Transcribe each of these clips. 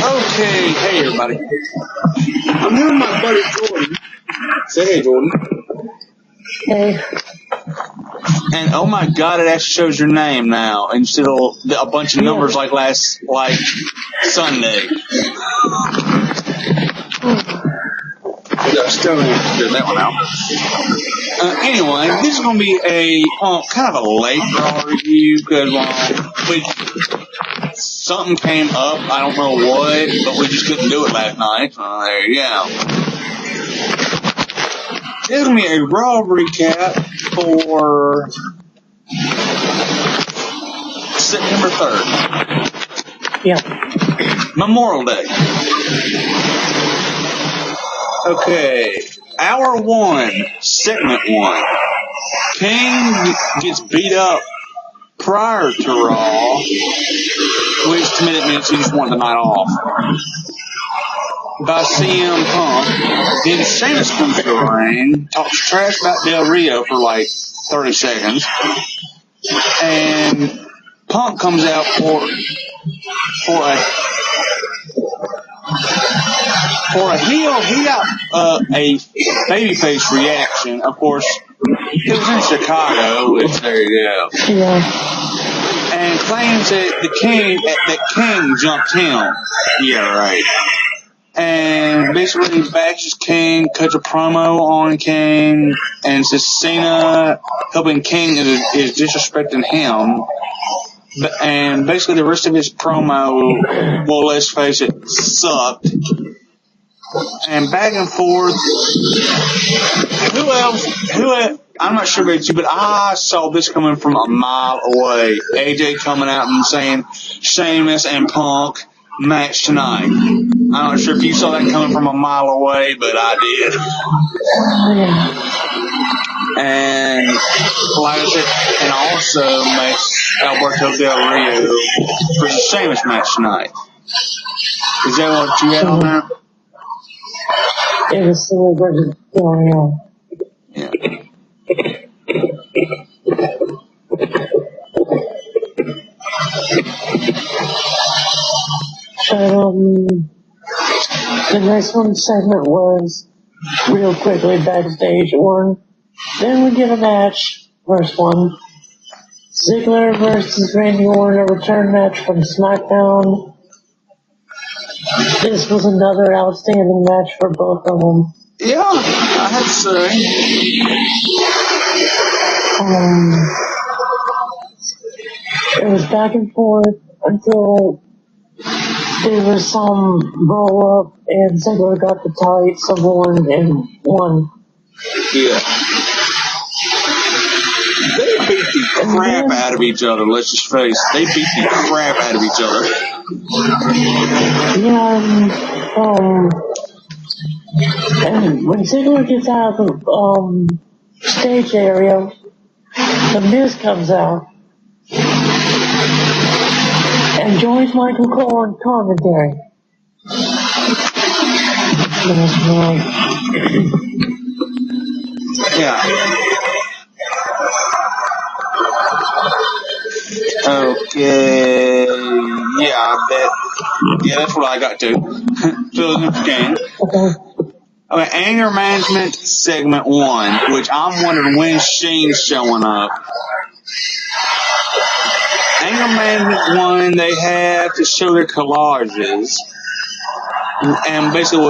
Okay, hey everybody. I'm here with my buddy Jordan. Say hey, Jordan. Hey. And oh my God, it actually shows your name now instead of a bunch of numbers like Sunday. Still didn't figure that one out. Anyway, this is going to be a kind of a late Raw review because something came up. I don't know what, but we just couldn't do it last night. There you go. This is going to be a Raw recap for September 3rd. Yeah. Memorial Day. Okay. Hour 1, segment 1. Kane gets beat up prior to Raw, which to me that means he just wanted the night off, by CM Punk. Then Sheamus comes to the ring, talks trash about Del Rio for like 30 seconds, and Punk comes out for a heel. He got a babyface reaction. Of course, it was in Chicago, which there you go. Yeah. And claims that King jumped him. Yeah, right. And basically bashes King, cuts a promo on King, and says Cena helping King is disrespecting him. And basically the rest of his promo, well, let's face it, sucked. And back and forth. Who else? I'm not sure about you, but I saw this coming from a mile away. AJ coming out and saying Sheamus and Punk match tonight. I'm not sure if you saw that coming from a mile away, but I did. And like I said, and also makes Alberto Del Rio versus Sheamus match tonight. Is that what you had on there? It was so good going on. Yeah. The next one segment was real quickly backstage one. Then we get a match, verse 1. Ziggler versus Randy Orton, a return match from SmackDown. This was another outstanding match for both of them. Yeah, I have to say. It was back and forth until there was some roll up and Ziggler got the tights of Orton and won. Yeah. They beat the crap out of each other, let's just face it. They beat the crap out of each other. Yeah, and when Ziggler gets out of the stage area, The Miz comes out and joins Michael Cole in commentary. Yeah. Okay. Yeah, I bet. Yeah, that's what I got to. Filling in for Kane. Okay, anger management segment 1, which I'm wondering when Shane's showing up. Anger management 1, they have to show their collages and basically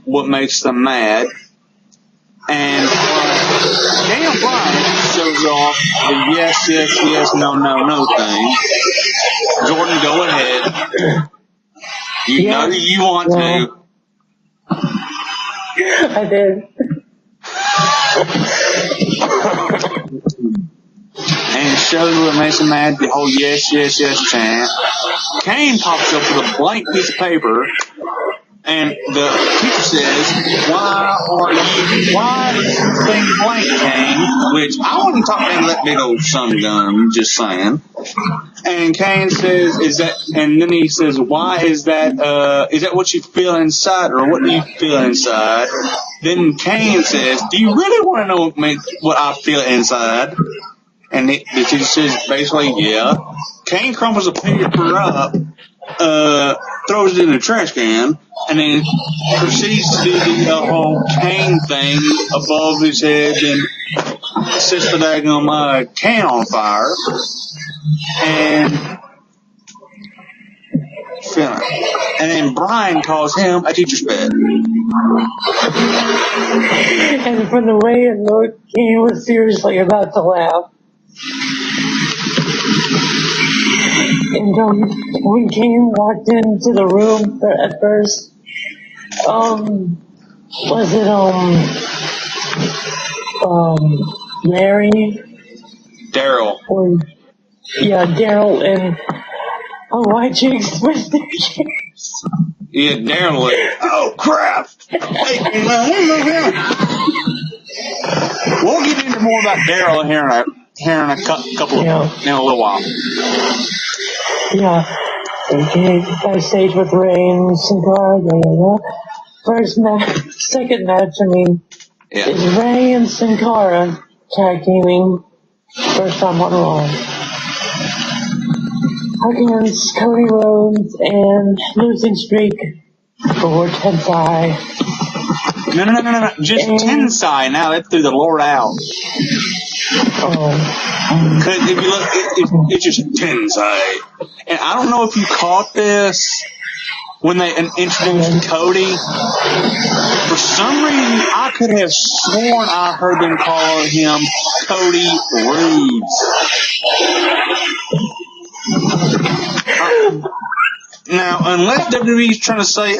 what makes them mad. And Daniel Bryan shows off the yes, no thing. Jordan, go ahead. You know you want to. I did. And shows what makes him mad, the whole yes chant. Kane pops up with a blank piece of paper, and the teacher says, why do you think blank, Kane? Which I wouldn't talk to him that big old son gun, just saying. And Kane says, and then he says, why is that what you feel inside, or what do you feel inside? Then Kane says, do you really want to know what I feel inside? And the teacher says basically, yeah. Kane crumples a paper up, throws it in the trash can, and then proceeds to do the whole Kane thing above his head and sets the daggum can on fire. And then Brian calls him a teacher's pet. And from the way it looked, Kane was seriously about to laugh. And when Kane walked into the room at first, was it Larry? Daryl. Yeah, Daryl and White Chicks with their chairs. Yeah, Daryl. Oh crap! We'll get into more about Daryl here in a couple of in a little while. Yeah. Okay, backstage with Ray and Sin Cara. Second match, is Ray and Sin Cara tag teaming first time on Raw against Cody Rhodes and losing streak for Tensai. No. Just Tensai now. It threw the Lord out. Because if you look, it's just Tensai. And I don't know if you caught this when they introduced Cody. For some reason, I could have sworn I heard them call him Cody Rhodes. Now, unless WWE's trying to say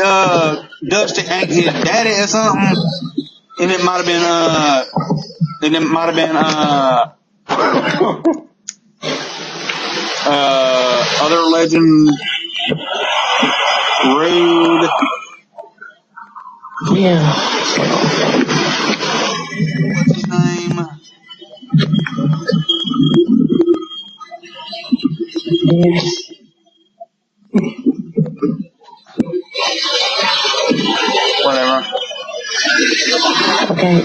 Dusty ain't his daddy or something, and it might have been other legend Rude. Yeah. What's his name? Yes. Whatever. Okay,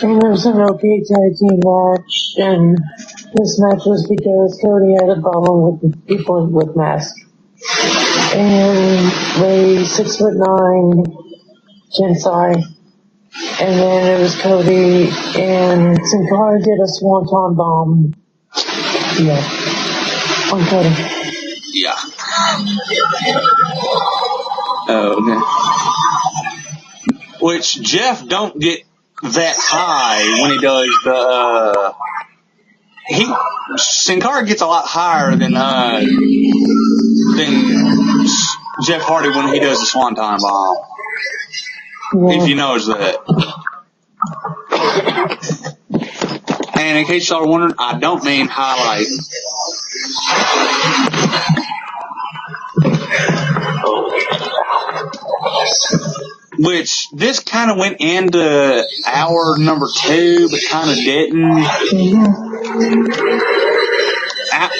and there's an OP tag team match, and this match was because Cody had a problem with the people with masks. And Ray, 6'9", Tensai, and then it was Cody, and Sin Cara did a swanton bomb. Yeah. On Cody. Yeah. Oh, okay. Which Jeff don't get that high when he does the. Sin Cara gets a lot higher than Jeff Hardy when he does the Swanton Bomb. Yeah. If you notice that. And in case y'all are wondering, I don't mean highlight. Which this kind of went into hour number 2, but kind of didn't.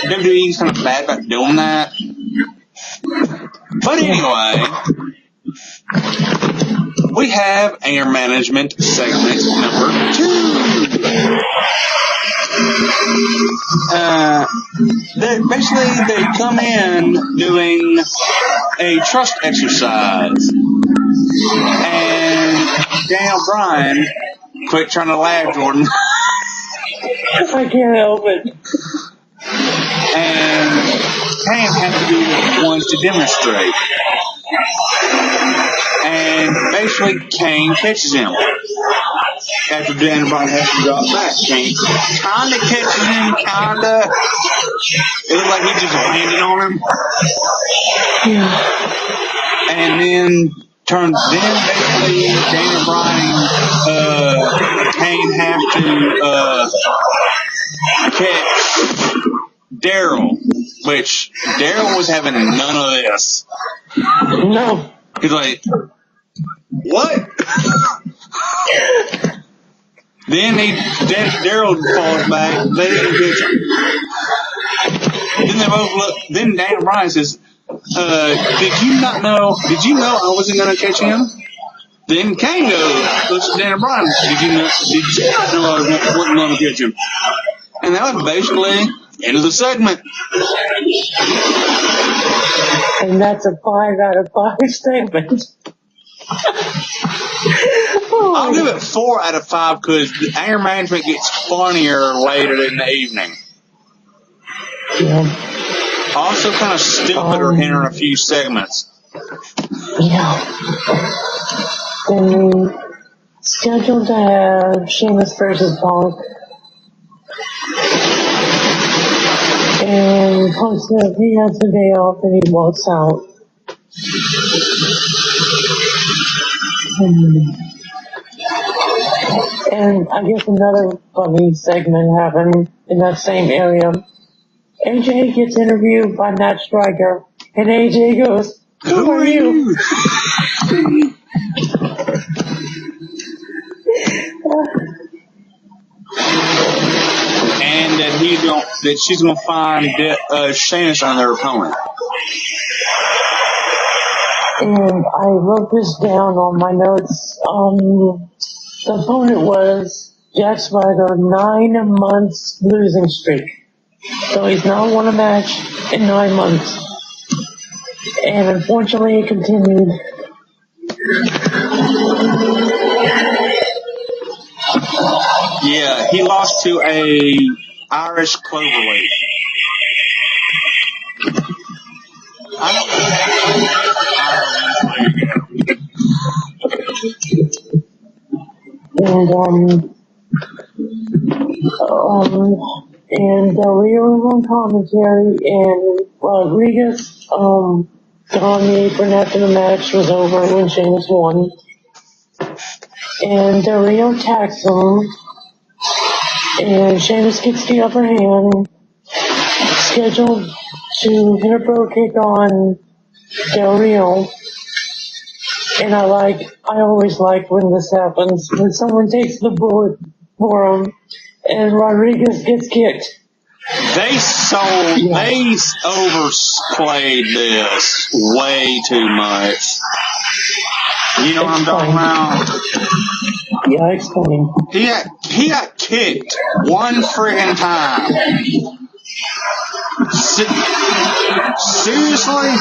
WWE's kind of bad about doing that. But anyway, we have air management segment number 2. They come in doing a trust exercise. And Daniel Bryan, quit trying to laugh, Jordan. I can't help it. And Kane has to be the ones to demonstrate. And basically, Kane catches him. After Daniel Bryan has to drop back. Kane kind of catches him, kind of. It looked like he just landed on him. Yeah. And then basically Daniel Bryan, Kane have to catch Daryl, which Daryl was having none of this. No. He's like, what? Then Daryl falls back. They didn't catch him. Then they both look. Then Daniel Bryan says, Did you know I wasn't going to catch him? Then Kane goes, looks at Daniel Bryan, did you not know I wasn't going to catch him? And that was basically end of the segment. And that's a 5 out of 5 segment. I'll give it 4 out of 5 because the anger management gets funnier later in the evening. Yeah. Also kind of stupider in a few segments. Yeah. Then we scheduled to have Sheamus versus Punk. And Punk says he has the day off and he walks out. And I guess another funny segment happened in that same area. AJ gets interviewed by Matt Striker, and AJ goes, "Who are you?" And that she's gonna find Sheamus on their opponent. And I wrote this down on my notes. The opponent was Jack Swagger, 9 months losing streak. So he's not won a match in 9 months. And unfortunately it continued. Yeah, he lost to a Irish Cloverleaf. I don't And Del Rio was on commentary, and Rodriguez got on the apron after the match was over when Sheamus won. And Del Rio attacks him, and Sheamus gets the upper hand, scheduled to hit a bro kick on Del Rio. And I always like when this happens, when someone takes the bullet for him, and Rodriguez gets kicked. They overplayed this way too much. You know what I'm talking about? Yeah, explain. He got kicked one friggin' time. Seriously?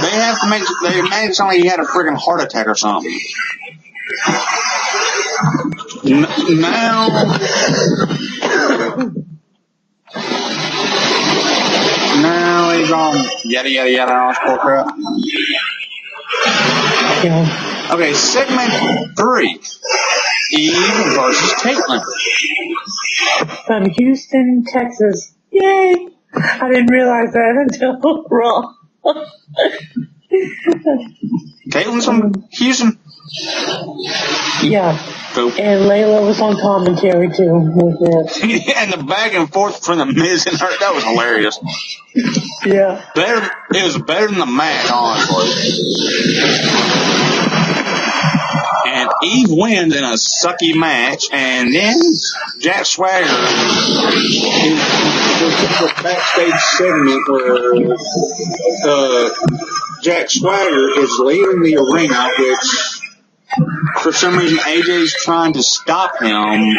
They made it sound like he had a friggin' heart attack or something. Now he's on yada yada yada all this bull crap. Yeah. Okay, segment 3. Eve versus Caitlyn. From Houston, Texas. Yay! I didn't realize that until Raw. Caitlyn's from Houston? Yeah. Cool. And Layla was on commentary too with this. And the back and forth from the Miz and her, that was hilarious. Yeah. It was better than the match, honestly. And Eve wins in a sucky match, and then Jack Swagger is a backstage segment where Jack Swagger is leaving the arena, which for some reason AJ's trying to stop him,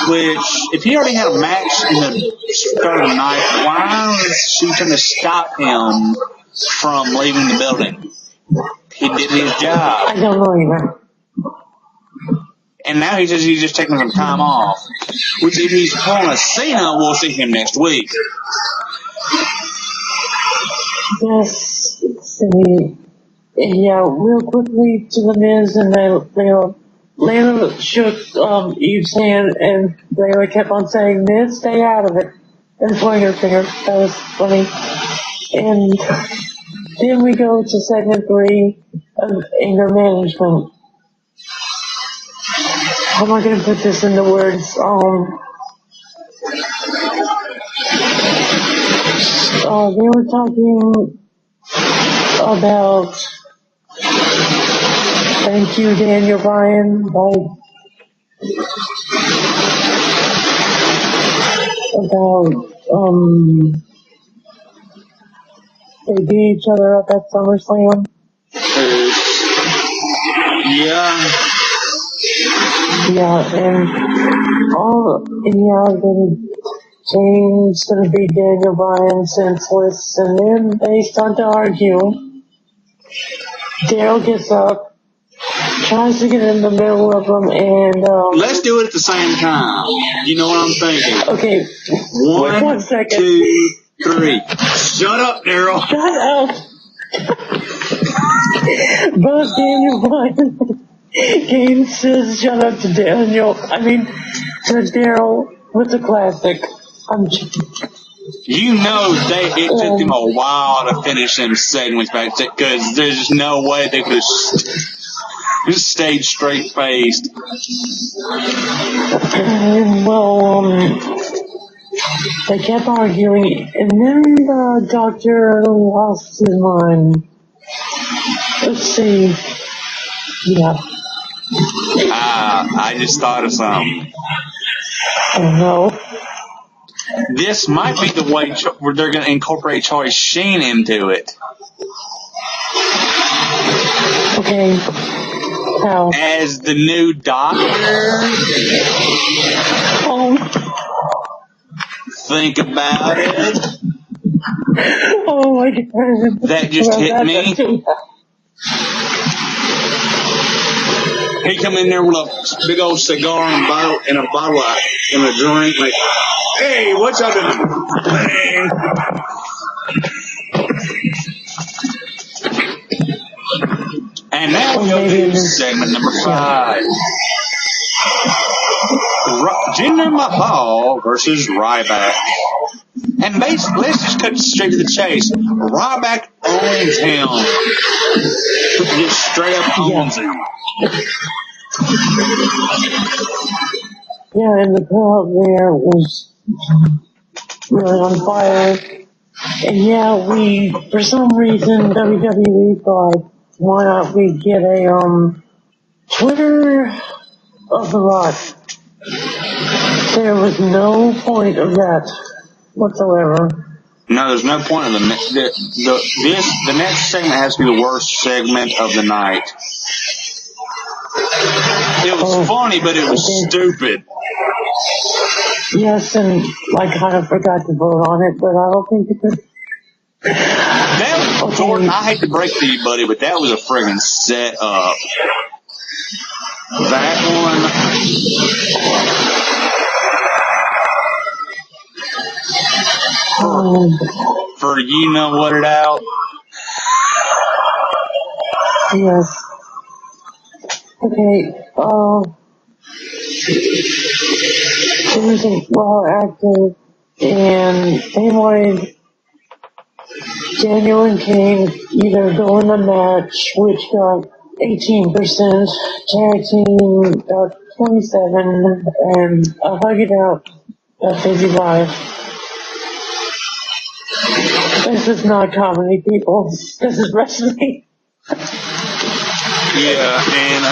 which if he already had a match in the start of the night, why was she trying to stop him from leaving the building? He did his job. I don't know either. And now he says he's just taking some time off. Which if he's pulling a Cena, we'll see him next week. Yes. Yeah, real quickly to the Miz, and Layla shook Eve's hand, and Layla kept on saying, "Miz, stay out of it," and pointing her finger. That was funny. And then we go to segment 3 of anger management. How am I going to put this into words? They were talking about thank you, Daniel Bryan, about they beat each other up at SummerSlam. Yeah. Yeah, and then Kane's gonna beat Daniel Bryan senseless, and then they start to argue. Daryl gets up, tries to get in the middle of them, and Let's do it at the same time. You know what I'm thinking? okay, wait 1 second. 2, 3. Shut up, Daryl. Shut up. Both Daniel Bryan and Kane says shut up to Daryl with the classic. You know it took them a while to finish them segments back because there's just no way they could have just stayed straight faced. They kept arguing, and then the doctor lost his mind. Let's see. Yeah. I just thought of something. Oh no. This might be the way where they're going to incorporate Charlie Sheen into it. Okay. How? As the new doctor. Oh. Think about it. Oh my God. That just hit me. He come in there with a big old cigar and a bottle and a drink, like, hey, what's up? And now we go to segment number 5. Jinder Mahal versus Ryback. And basically, let's just cut straight to the chase. Ryback owns him. Just straight up owns him. Yeah, and the crowd there was really on fire. And yeah, for some reason, WWE thought, why not we get a, Twitter of The Rock. There was no point of that whatsoever. No, there's no point of the next segment has to be the worst segment of the night. It was funny, but it was stupid. Yes, and I kind of forgot to vote on it, but I don't think it could. Jordan, I hate to break to you, buddy, but that was a friggin' set up. That one. For you know what it out. Yes. Okay, it was well active, and they wanted Daniel and Kane either go in the match, which got 18%, tag team got 27%, and a Hug It Out got 55%. This is not comedy, people. This is wrestling. Yeah, and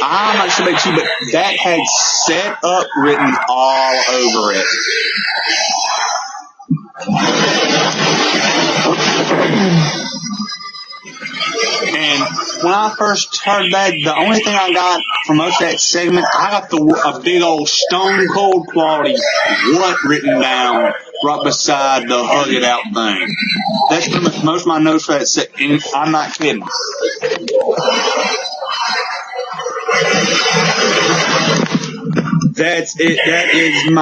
I'm not sure about you, but that had set up written all over it. And when I first heard that, the only thing I got from most of that segment, I got a big old Stone Cold Quality what written down right beside the Hug It Out thing. That's pretty much most of my notes for that segment. I'm not kidding. That's it. That is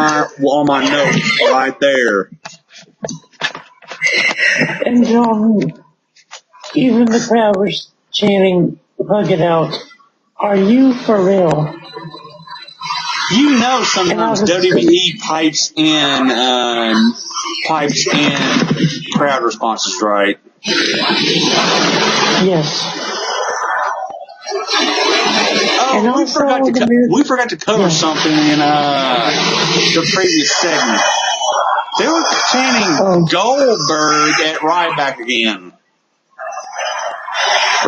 all my notes right there. And even the crowd was chanting, Hug It Out. Are you for real? You know sometimes WWE pipes in crowd responses, right? Yes. Oh, we forgot to cover something in the previous segment. They were chanting Goldberg at Ryback again.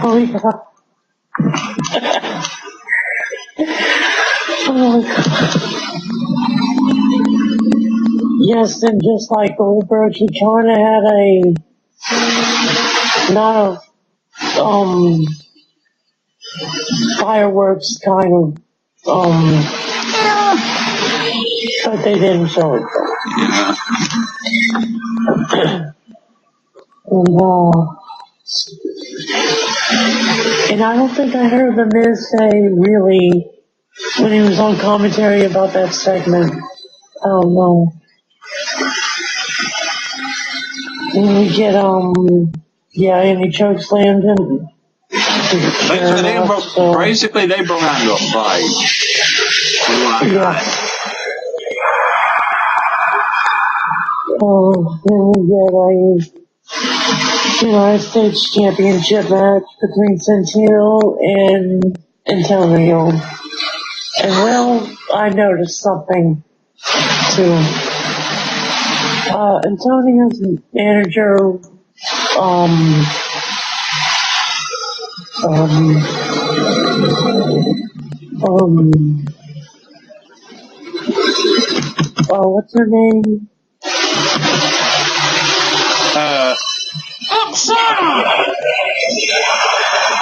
Oh, yeah. Oh, yes, and just like Goldberg, he kind of had not a fireworks kind of, but they didn't show it. Yeah. And I don't think I heard The Miz say really when he was on commentary about that segment. I don't know. And we get, and he choke slammed him. Basically, they broke out into a fight. Yeah. Then we get a United States Championship match between Santino and Antonio. And well, I noticed something too. Antonio's manager, what's her name?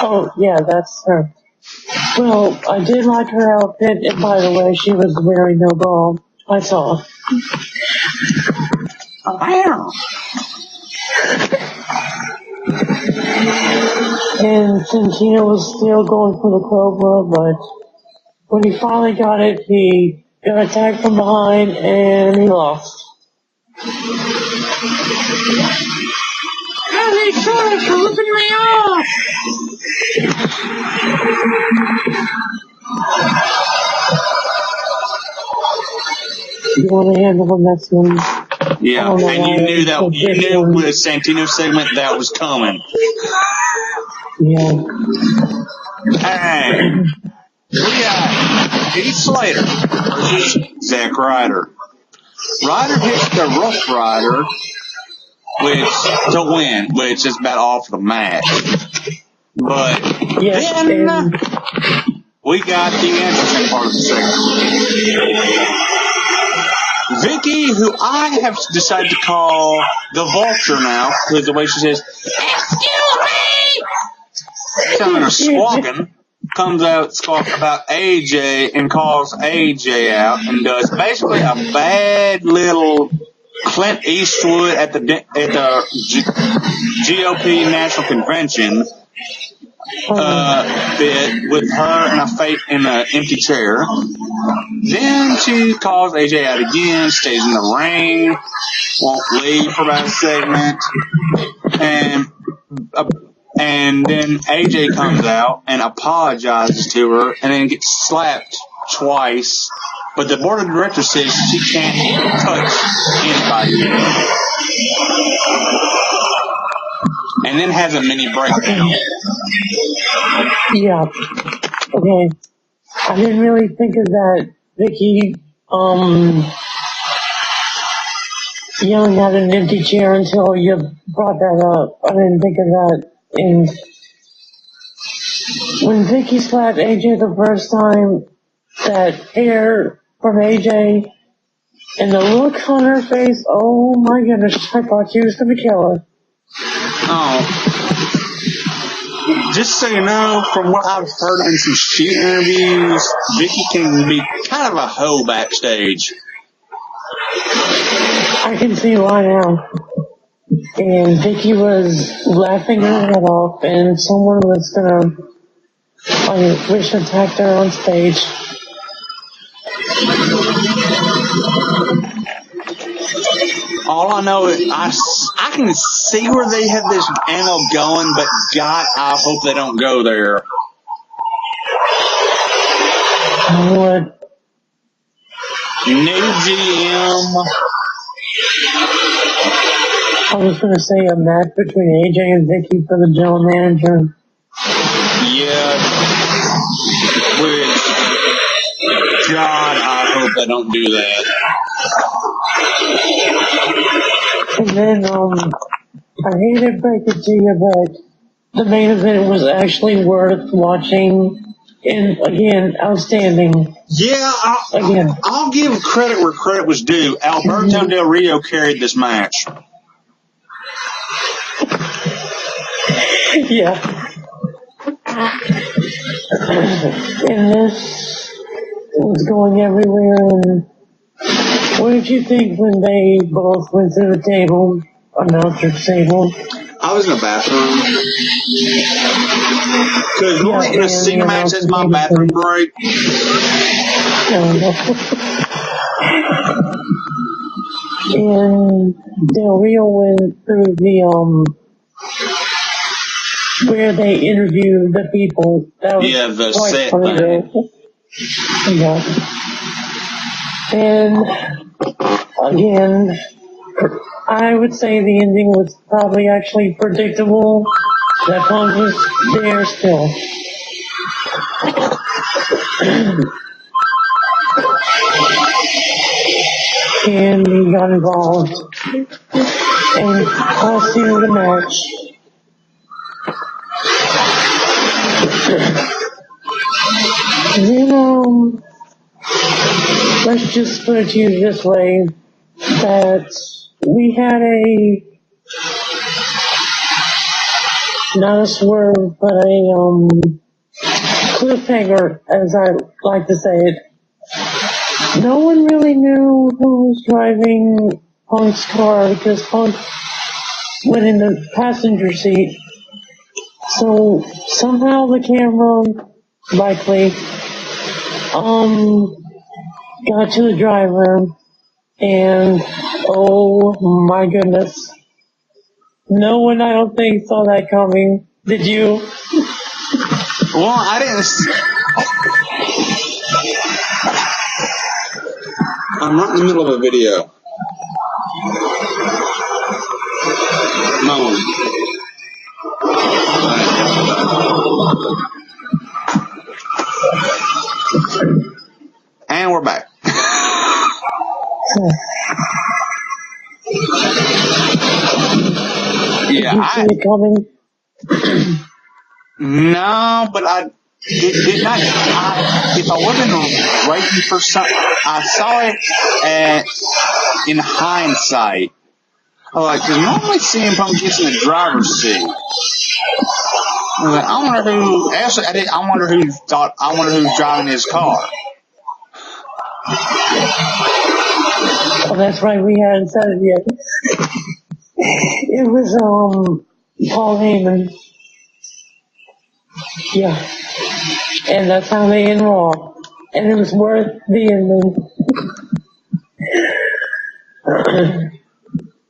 Oh, yeah, that's her. Well, I did like her outfit, and by the way, she was wearing no bra. I saw. Wow. And Santino was still going for the Cobra, but when he finally got it, he got attacked from behind, and he lost. They tried for ripping me off! You want to handle the next one? Yeah, and you knew with the Santino segment that was coming. Yeah. Hey, we got Heath Slater versus Zack Ryder. Ryder hits the Rough Rider, to win, which is about all for the match. But then we got the interesting part of the segment. Vicky, who I have decided to call the Vulture now, because the way she says, "Excuse me," coming or squawking, comes out squawking about AJ and calls AJ out and does basically a bad little Clint Eastwood at the GOP National Convention bit with her in an empty chair. Then she calls AJ out again, stays in the ring, won't leave for about a segment, and then AJ comes out and apologizes to her, and then gets slapped twice. But the board of directors says she can't touch anybody. And then has a mini breakdown. Yeah. Okay. I didn't really think of that, Vicky, yelling at an empty chair until you brought that up. I didn't think of that. And when Vicky slapped AJ the first time, that hair from AJ and the look on her face, oh my goodness, I thought she was going to kill her. Oh. Just so you know, from what I've heard in some shoot interviews, Vicky can be kind of a hoe backstage. I can see why now. And Vicky was laughing her head off, and someone was gonna, wish attacked her on stage. All I know is I can see where they have this angle going, but God, I hope they don't go there. What? New GM. I was gonna say a match between AJ and Vicky for the general manager. Yeah. Which, God, I hope they don't do that. And then, I hate to break it to you, but the main event was actually worth watching. And again, outstanding. Yeah, I'll give credit where credit was due. Alberto Del Rio carried this match. Yeah. And this was going everywhere. And what did you think when they both went to the table, announcer's table? I was in the bathroom. Because normally in a single match, that's my bathroom break. And Del Rio went through the, where they interviewed the people. That was the quite set funny thing. Yeah. And again, I would say the ending was probably actually predictable. That Punk was there still. And he got involved. And costing the match. Then, let's just put it to you this way, that we had not a swerve, but a, cliffhanger, as I like to say it. No one really knew who was driving Punk's car because Punk went in the passenger seat. So somehow the camera likely got to the driver, and oh my goodness, no one, I don't think, saw that coming. Did you? Well, I didn't. I'm right in the middle of a video. Moan. And we're back. Did you see it coming? No, but I did not. If I wasn't waiting for something, I saw it in hindsight. Because normally CM Punk gets in the driver's seat. I wonder who. Actually, I wonder who's driving his car. Oh, that's right. We hadn't said it yet. It was Paul Heyman. Yeah, and that's how they end Raw, and it was worth the ending.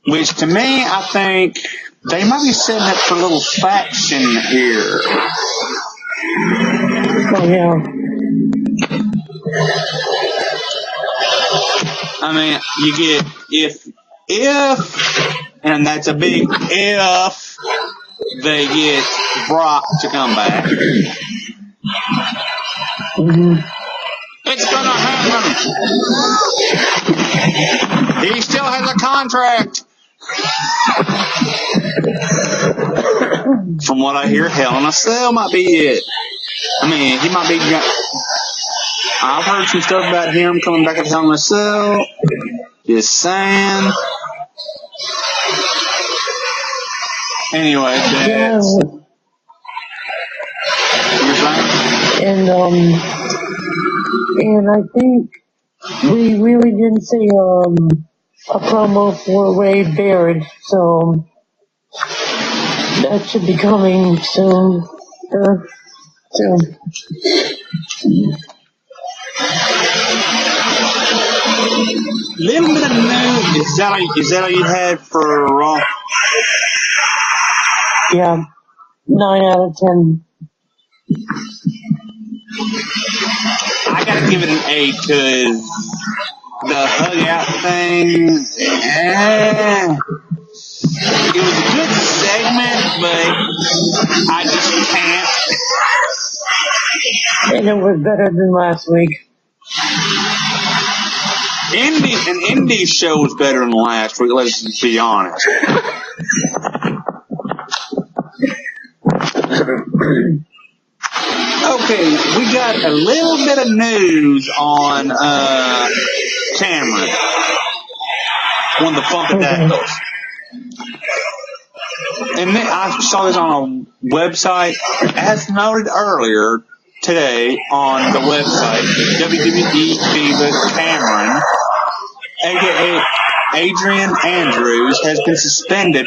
Which to me, I think they might be setting up for a little faction here. Oh yeah. I mean, you get if, and that's a big if, they get Brock to come back. Mm-hmm. It's gonna happen. He still has a contract. From what I hear, Hell in a Cell might be it. I mean, he might be. I've heard some stuff about him coming back at Hell in a Cell. Just saying. Anyway, that's. And I think we really didn't see a promo for Wade Barrett, so that should be coming soon. Soon. Little bit of news. Is that all you had for Raw? Yeah, 9 out of 10. I gotta give it an 8 because the hug out thing, it was a good segment, but I just can't. And it was better than last week. An indie show was better than last week, let's be honest. Okay, we got a little bit of news on Cameron, one of the Funkadactyls. and then I saw this on a website, as noted earlier today on the website, WWE Diva Cameron, aka Adrian Andrews, has been suspended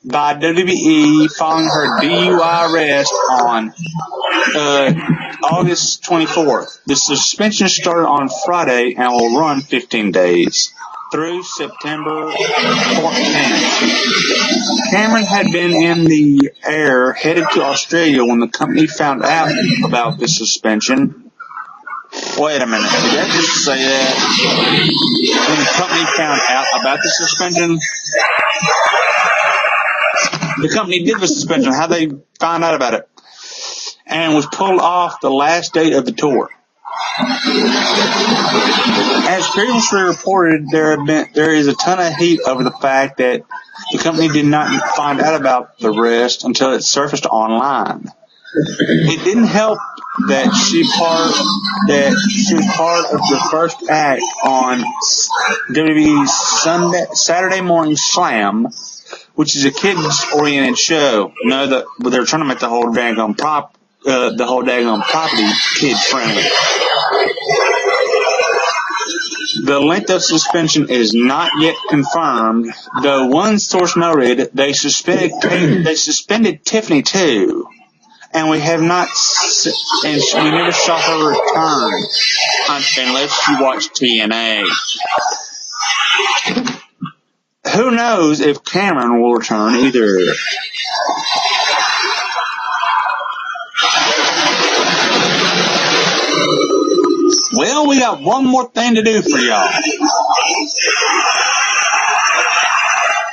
by WWE following her DUI arrest on August 24th. The suspension started on Friday and will run 15 days through September 14th. Cameron had been in the air headed to Australia when the company found out about the suspension. Wait a minute, did I just say that? When the company found out about the suspension? The company did the suspension. How they found out about it? And was pulled off the last date of the tour. As previously reported, there is a ton of heat over the fact that the company did not find out about the arrest until it surfaced online. It didn't help that she was part of the first act on WWE's Saturday Morning Slam, which is a kids-oriented show. That they're trying to make the whole daggone property kid-friendly. The length of suspension is not yet confirmed, though one source noted they suspended Tiffany too, and we never saw her return unless you watched TNA. Who knows if Cameron will return either. Well, we got one more thing to do for y'all.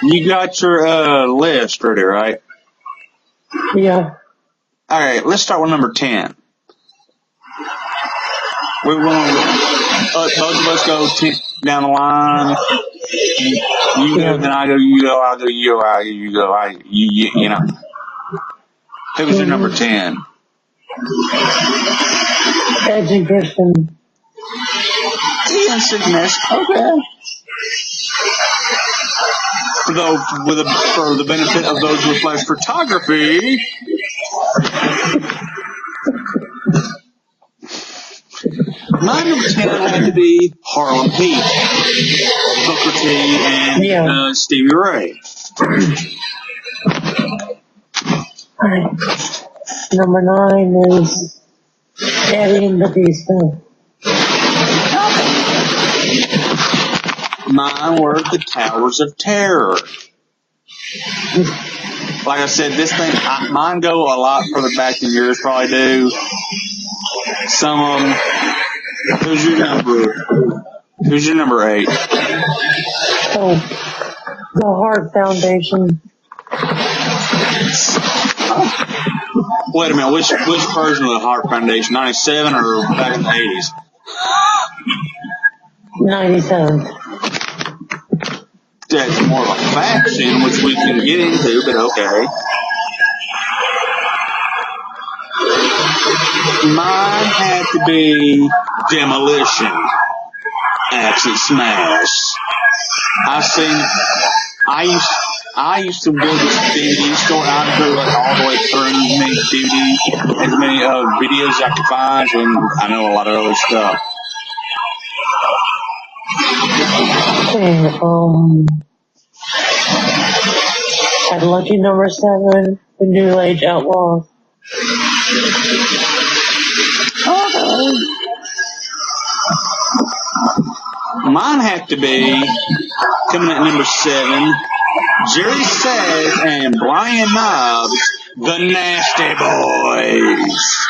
You got your list ready, right? Yeah. All right, let's start with number 10. We're going to both of us go down the line. You go, then I go, you go, I'll go, you go, you go, you know. Who was your number 10? Edge and Christian. Sickness. Okay. For the benefit of those with flash photography, my number 10 had to be Harlem Heat, Booker T, and Stevie Ray. Alright. Number 9 is Eddie and Batista. Mine were the Towers of Terror. Like I said, mine go a lot further back than yours probably do. Some of them. Who's your number 8? Oh, the Heart Foundation. Wait a minute, which version of the Heart Foundation? 97 or back in the 80s? 97. That's more of a faction, which we can get into, but okay. Mine had to be Demolition. Acid Smash. I used to build this DVD store. I'd go all the way through as many videos as I could find, and I know a lot of other stuff. Okay, at lucky number 7, the New Age Outlaws. Okay. Mine had to be, coming at number 7, Jerry Sags and Brian Knobbs, the Nasty Boys.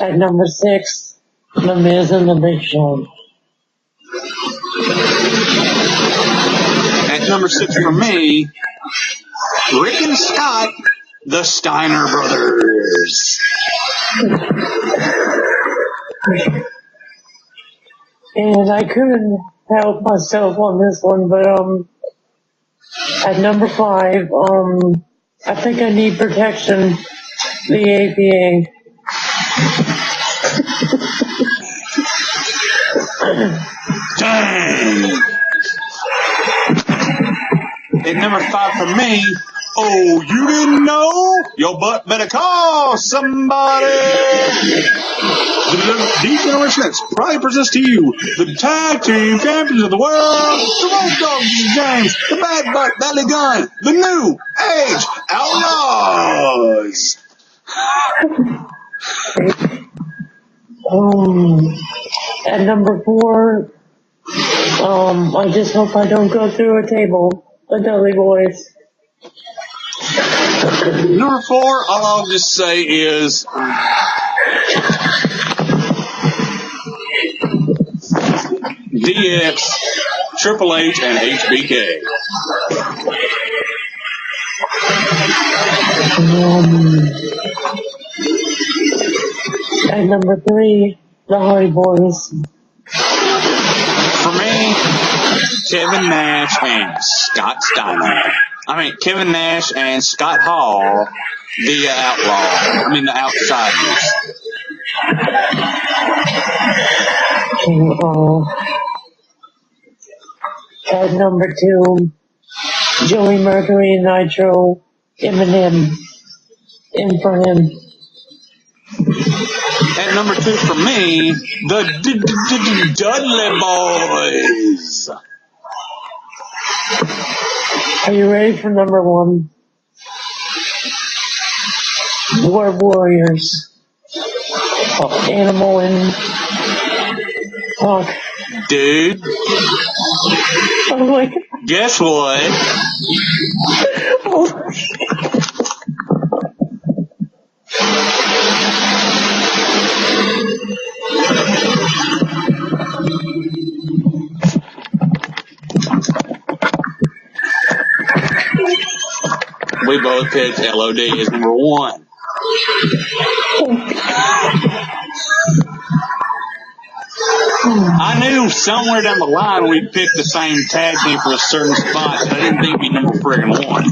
At number 6, The Miz and the Big Show. At number 6 for me, Rick and Scott, the Steiner Brothers. And I couldn't help myself on this one, but at number 5, I think I need protection. The APA. Dang. At number 5 for me, oh, you didn't know? Your butt better call somebody. The D-Generation X probably presents to you the tag team champions of the world, the Road Dogs, James, the Bad Butt, Belly Gun, the New Age Outlaws. At number 4, I just hope I don't go through a table. The Dudley Boys. Number 4, all I'll just say is DX, Triple H, and HBK. At number 3, the Hardy Boys. For me, Kevin Nash and Scott Steiner. Kevin Nash and Scott Hall, the Outsiders. At number 2, Joey Mercury and Nitro, Eminem, in for him. At number 2 for me, the Dudley Boys. Are you ready for number 1? War Warriors. Animal and Hawk. Dude, Oh my God. guess what? Oh. We both picked LOD as number 1. I knew somewhere down the line we'd pick the same tag team for a certain spot, but I didn't think it'd be number friggin' 1.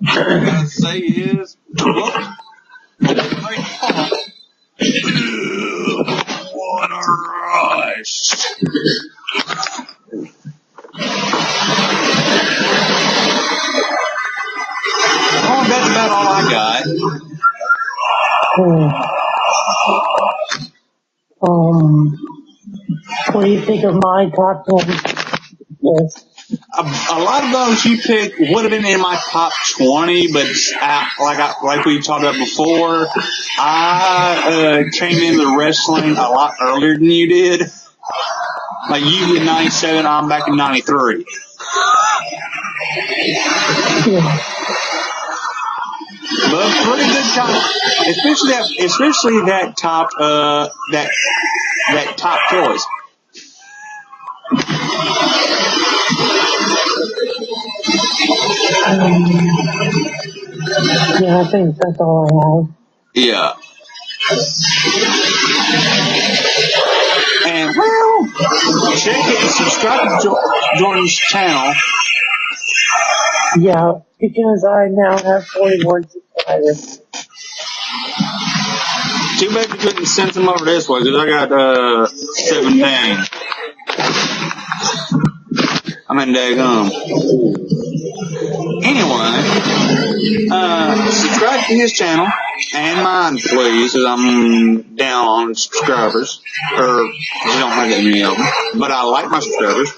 What I'm gonna say is, what a rush! Oh, that's about all I got. What do you think of my top 10? Yes. A lot of those you picked would have been in my top 20, but like we talked about before, I came into wrestling a lot earlier than you did. Like you in 97, I'm back in 93. Yeah. But pretty good time, especially that top that top choice. Yeah, I think that's all I have. Yeah. And well, check it and subscribe to Jordan's channel. Yeah, because I now have 41 subscribers. Too bad you couldn't send them over this way, because I got 17. I'm in daggum. Anyway, subscribe to his channel and mine, please, because I'm down on subscribers. Or, I don't have that many of them. But I like my subscribers.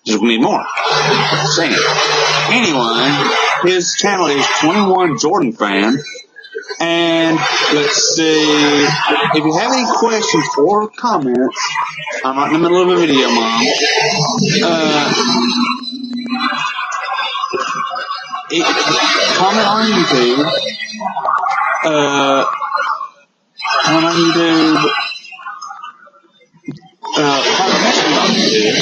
Just need more. Saying. Anyway, his channel is 21 Jordan Fan. And let's see, if you have any questions or comments, I'm right in the middle of a video, Mom. Comment on YouTube. Comment on YouTube. Comment on YouTube.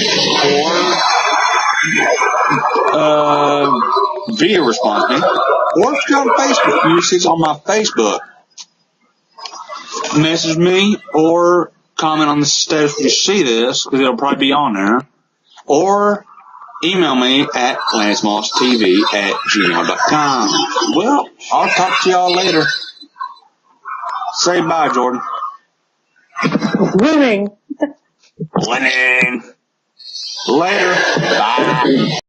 Or video response me. Or if you're on Facebook, you see it's on my Facebook. Message me or comment on the status when you see this, because it'll probably be on there. Or email me at lancemosstv@gmail.com. Well, I'll talk to y'all later. Say bye, Jordan. Winning. Winning. Later. Bye.